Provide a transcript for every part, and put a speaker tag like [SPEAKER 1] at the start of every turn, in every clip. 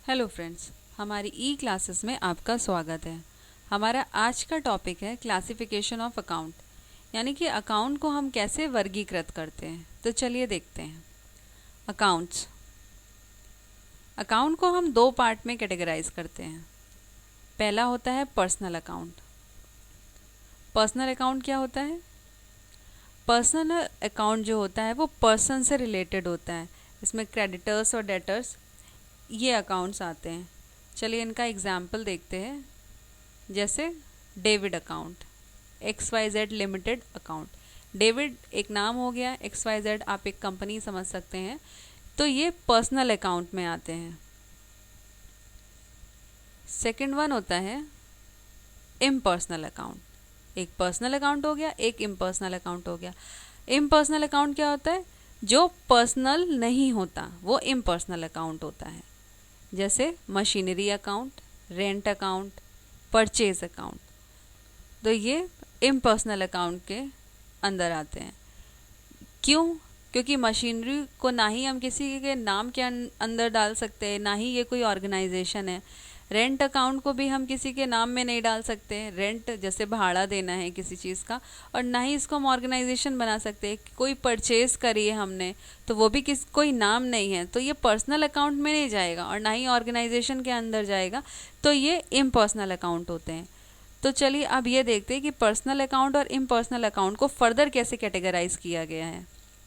[SPEAKER 1] Hello friends, हमारी ई classes में आपका स्वागत है। हमारा आज का टॉपिक है क्लासिफिकेशन ऑफ अकाउंट, यानी कि अकाउंट को हम कैसे वर्गीकृत करते हैं। तो चलिए देखते हैं। अकाउंट्स, अकाउंट को हम दो पार्ट में कैटेगराइज करते हैं। पहला होता है पर्सनल अकाउंट। पर्सनल अकाउंट क्या होता है? पर्सनल अकाउंट जो होता है वो पर्सन से रिलेटेड होता है। इसमें क्रेडिटर्स और डेटर्स ये अकाउंट्स आते हैं। चलिए इनका एग्जाम्पल देखते हैं। जैसे David account, XYZ limited account. David एक नाम हो गया, XYZ आप एक कंपनी समझ सकते हैं। तो ये पर्सनल अकाउंट में आते हैं। सेकंड वन होता है इम्पर्सनल अकाउंट। एक पर्सनल अकाउंट हो गया, एक इम्पर्सनल अकाउंट हो गया। इम्पर्सनल अकाउंट क्या होता है? जो पर्सनल नहीं होता वो इम्पर्सनल अकाउंट होता है। जैसे machinery account, rent account, purchase account. तो ये इम्पर्सनल अकाउंट के अंदर आते हैं। क्यों? क्योंकि मशीनरी को ना ही हम किसी के नाम के अंदर डाल सकते हैं, ना ही ये कोई ऑर्गेनाइजेशन है। रेंट अकाउंट को भी हम किसी के नाम में नहीं डाल सकते। रेंट जैसे भाड़ा देना है किसी चीज़ का, और ना ही इसको हम ऑर्गेनाइजेशन बना सकते हैं। कोई परचेज करी है हमने, तो वो भी कोई नाम नहीं है, तो ये पर्सनल अकाउंट में नहीं जाएगा और ना ही ऑर्गेनाइजेशन के अंदर जाएगा। तो ये इम्पर्सनल अकाउंट होते हैं। तो चलिए अब ये देखते हैं कि पर्सनल अकाउंट और इम्पर्सनल अकाउंट को फर्दर कैसे कैटेगराइज किया गया है,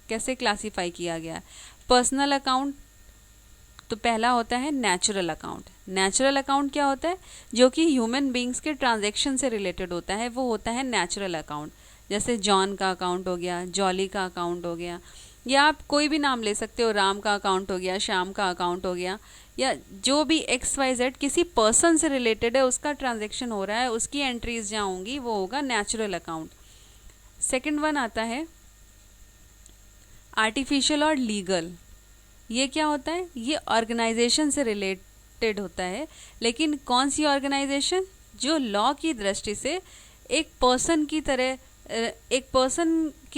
[SPEAKER 1] कैसे क्लासीफाई किया गया है। पर्सनल अकाउंट तो पहला होता है नेचुरल अकाउंट। नेचुरल अकाउंट क्या होता है? जो कि ह्यूमन बींग्स के ट्रांजैक्शन से रिलेटेड होता है, वो होता है नेचुरल अकाउंट। जैसे जॉन का अकाउंट हो गया, जॉली का अकाउंट हो गया, या आप कोई भी नाम ले सकते हो। राम का अकाउंट हो गया, श्याम का अकाउंट हो गया, या जो भी XYZ किसी पर्सन से रिलेटेड है, उसका ट्रांजेक्शन हो रहा है, उसकी एंट्रीज जहाँ होंगी वो होगा नेचुरल अकाउंट। सेकेंड वन आता है आर्टिफिशियल और लीगल। ये क्या होता है? ये ऑर्गेनाइजेशन से रिलेटेड होता है, लेकिन कौन सी ऑर्गेनाइजेशन? जो लॉ की दृष्टि से एक पर्सन की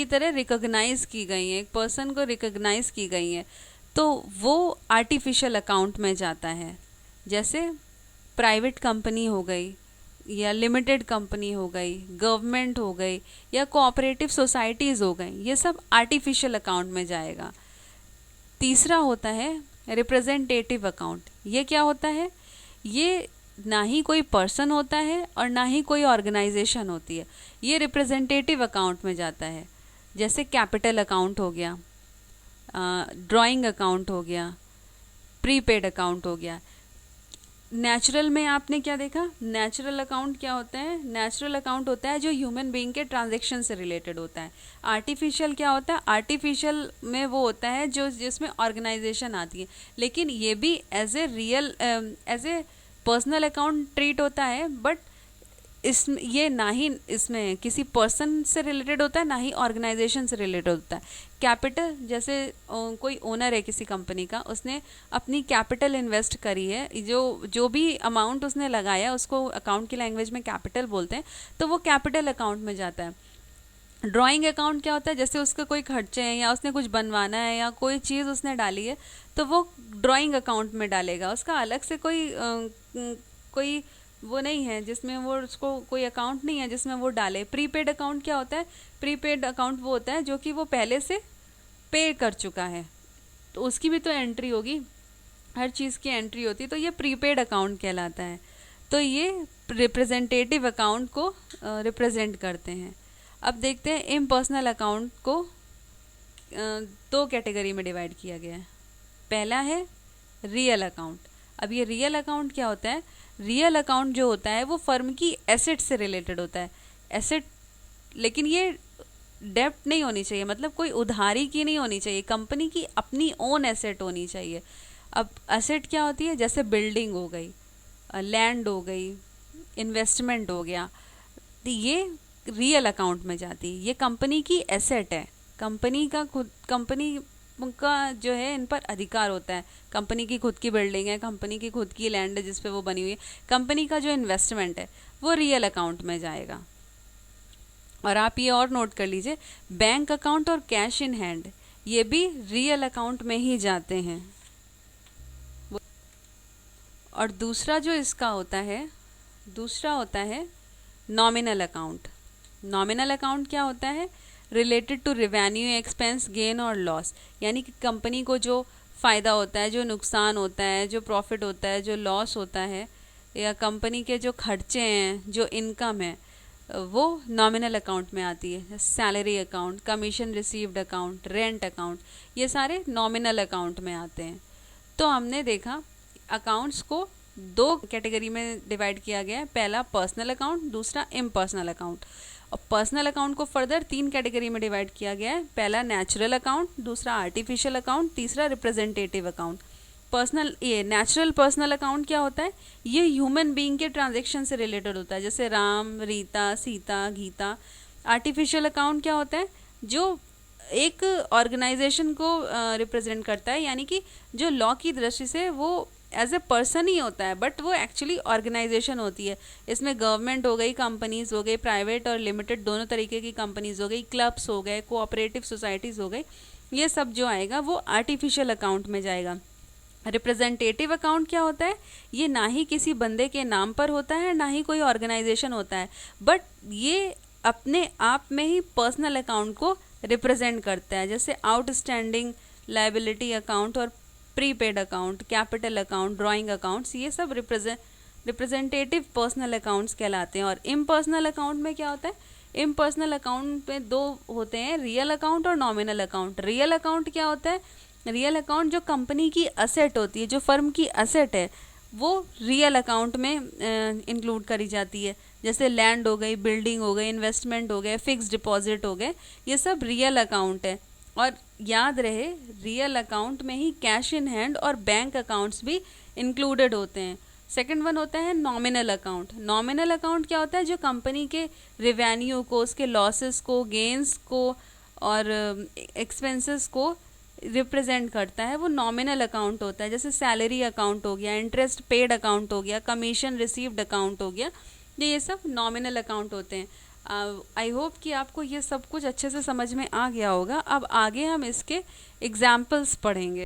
[SPEAKER 1] तरह रिकॉग्नाइज की गई है, एक पर्सन को रिकॉग्नाइज की गई है, तो वो आर्टिफिशियल अकाउंट में जाता है। जैसे प्राइवेट कंपनी हो गई, या लिमिटेड कंपनी हो गई, गवर्नमेंट हो गई, या कोऑपरेटिव सोसाइटीज़ हो गई, ये सब आर्टिफिशियल अकाउंट में जाएगा। तीसरा होता है रिप्रेजेंटेटिव अकाउंट। ये क्या होता है? ये ना ही कोई पर्सन होता है और ना ही कोई ऑर्गेनाइजेशन होती है, ये रिप्रेजेंटेटिव अकाउंट में जाता है। जैसे कैपिटल अकाउंट हो गया, ड्राइंग अकाउंट हो गया, प्रीपेड अकाउंट हो गया। नेचुरल में आपने क्या देखा? नेचुरल अकाउंट क्या होता है? नेचुरल अकाउंट होता है जो ह्यूमन बीइंग के ट्रांजैक्शन से रिलेटेड होता है। आर्टिफिशियल क्या होता है? आर्टिफिशियल में वो होता है जो जिसमें ऑर्गेनाइजेशन आती है, लेकिन ये भी as a personal account treat होता है। बट ये ना ही इसमें किसी पर्सन से रिलेटेड होता है, ना ही ऑर्गेनाइजेशन से रिलेटेड होता है। कैपिटल, जैसे कोई ओनर है किसी कंपनी का, उसने अपनी कैपिटल इन्वेस्ट करी है, जो भी अमाउंट उसने लगाया उसको अकाउंट की लैंग्वेज में कैपिटल बोलते हैं, तो वो कैपिटल अकाउंट में जाता है। ड्राइंग अकाउंट क्या होता है? जैसे उसके कोई खर्चे हैं, या उसने कुछ बनवाना है, या कोई चीज़ उसने डाली है, तो वो ड्राइंग अकाउंट में डालेगा। उसका अलग से कोई वो नहीं है जिसमें वो उसको कोई अकाउंट नहीं है जिसमें वो डाले। प्रीपेड अकाउंट क्या होता है? प्रीपेड अकाउंट वो होता है जो कि वो पहले से पे कर चुका है, तो उसकी भी तो एंट्री होगी, हर चीज़ की एंट्री होती है, तो ये प्रीपेड अकाउंट कहलाता है। तो ये रिप्रेजेंटेटिव अकाउंट को रिप्रेजेंट करते हैं। अब देखते हैं इम्पर्सनल अकाउंट को दो कैटेगरी में डिवाइड किया गया है। पहला है रियल अकाउंट। अब ये रियल अकाउंट क्या होता है? रियल अकाउंट जो होता है वो फर्म की एसेट से रिलेटेड होता है। एसेट, लेकिन ये डेप्ट नहीं होनी चाहिए, मतलब कोई उधारी की नहीं होनी चाहिए, कंपनी की अपनी ओन एसेट होनी चाहिए। अब एसेट क्या होती है? जैसे बिल्डिंग हो गई, लैंड हो गई, इन्वेस्टमेंट हो गया, तो ये रियल अकाउंट में जाती है। ये कंपनी की एसेट है, कंपनी का जो है इन पर अधिकार होता है। कंपनी की खुद की बिल्डिंग है, कंपनी की खुद की लैंड है जिस पे वो बनी हुई है। कंपनी का जो इन्वेस्टमेंट है वो रियल अकाउंट में जाएगा। और आप ये और नोट कर लीजिए, बैंक अकाउंट और कैश इन हैंड ये भी रियल अकाउंट में ही जाते हैं। और दूसरा जो इसका होता है, दूसरा होता है नॉमिनल अकाउंट। नॉमिनल अकाउंट क्या होता है? Related to revenue, expense, gain और लॉस, यानी कि कंपनी को जो फ़ायदा होता है, जो नुकसान होता है, जो प्रॉफिट होता है, जो लॉस होता है, या कंपनी के जो खर्चे हैं, जो इनकम है, वो नॉमिनल अकाउंट में आती है। Salary account, commission received account, rent account, ये सारे नॉमिनल अकाउंट में आते हैं। तो हमने देखा अकाउंट्स को दो कैटेगरी में डिवाइड किया गया है, पहला पर्सनल अकाउंट, दूसरा इम्पर्सनल अकाउंट। और पर्सनल अकाउंट को फर्दर 3 कैटेगरी में डिवाइड किया गया है, पहला नेचुरल अकाउंट, दूसरा आर्टिफिशियल अकाउंट, तीसरा रिप्रेजेंटेटिव अकाउंट। ये नेचुरल पर्सनल अकाउंट क्या होता है? ये ह्यूमन बीइंग के ट्रांजेक्शन से रिलेटेड होता है, जैसे राम, रीता, सीता, गीता। आर्टिफिशियल अकाउंट क्या होता है? जो एक ऑर्गेनाइजेशन को रिप्रेजेंट करता है, यानी कि जो लॉ की दृष्टि से वो एज ए पर्सन ही होता है, बट वो एक्चुअली ऑर्गेनाइजेशन होती है। इसमें गवर्नमेंट हो गई, कंपनीज हो गई, प्राइवेट और लिमिटेड दोनों तरीके की कंपनीज हो गई, क्लब्स हो गए, कोऑपरेटिव सोसाइटीज हो गई, ये सब जो आएगा वो आर्टिफिशियल अकाउंट में जाएगा। रिप्रेजेंटेटिव अकाउंट क्या होता है? ये ना ही किसी बंदे के नाम पर होता है, ना ही कोई ऑर्गेनाइजेशन होता है, बट ये अपने आप में ही पर्सनल अकाउंट को रिप्रेजेंट करता है, जैसे आउटस्टैंडिंग लायबिलिटी अकाउंट और prepaid account, capital account, drawing accounts, ये सब रिप्रेजेंटेटिव पर्सनल अकाउंट्स कहलाते हैं। और इम्पर्सनल अकाउंट में क्या होता है? इम्पर्सनल अकाउंट में दो होते हैं, रियल अकाउंट और नॉमिनल अकाउंट। रियल अकाउंट क्या होता है? रियल अकाउंट जो कंपनी की असेट होती है, जो फर्म की असेट है, वो रियल अकाउंट में इंक्लूड करी जाती है, जैसे लैंड हो गई, बिल्डिंग हो गई, इन्वेस्टमेंट हो गए, फिक्स डिपॉजिट हो गए, ये सब रियल अकाउंट है। और याद रहे, रियल अकाउंट में ही कैश इन हैंड और बैंक अकाउंट्स भी इंक्लूडेड होते हैं। सेकंड वन होता है नॉमिनल अकाउंट। नॉमिनल अकाउंट क्या होता है? जो कंपनी के रेवेन्यू को, उसके लॉसेस को, गेन्स को और एक्सपेंसेस को रिप्रेजेंट करता है, वो नॉमिनल अकाउंट होता है। जैसे सैलरी अकाउंट हो गया, इंटरेस्ट पेड अकाउंट हो गया, कमीशन रिसीव्ड अकाउंट हो गया, ये सब नॉमिनल अकाउंट होते हैं। आई होप कि आपको ये सब कुछ अच्छे से समझ में आ गया होगा। अब आगे हम इसके एग्जाम्पल्स पढ़ेंगे।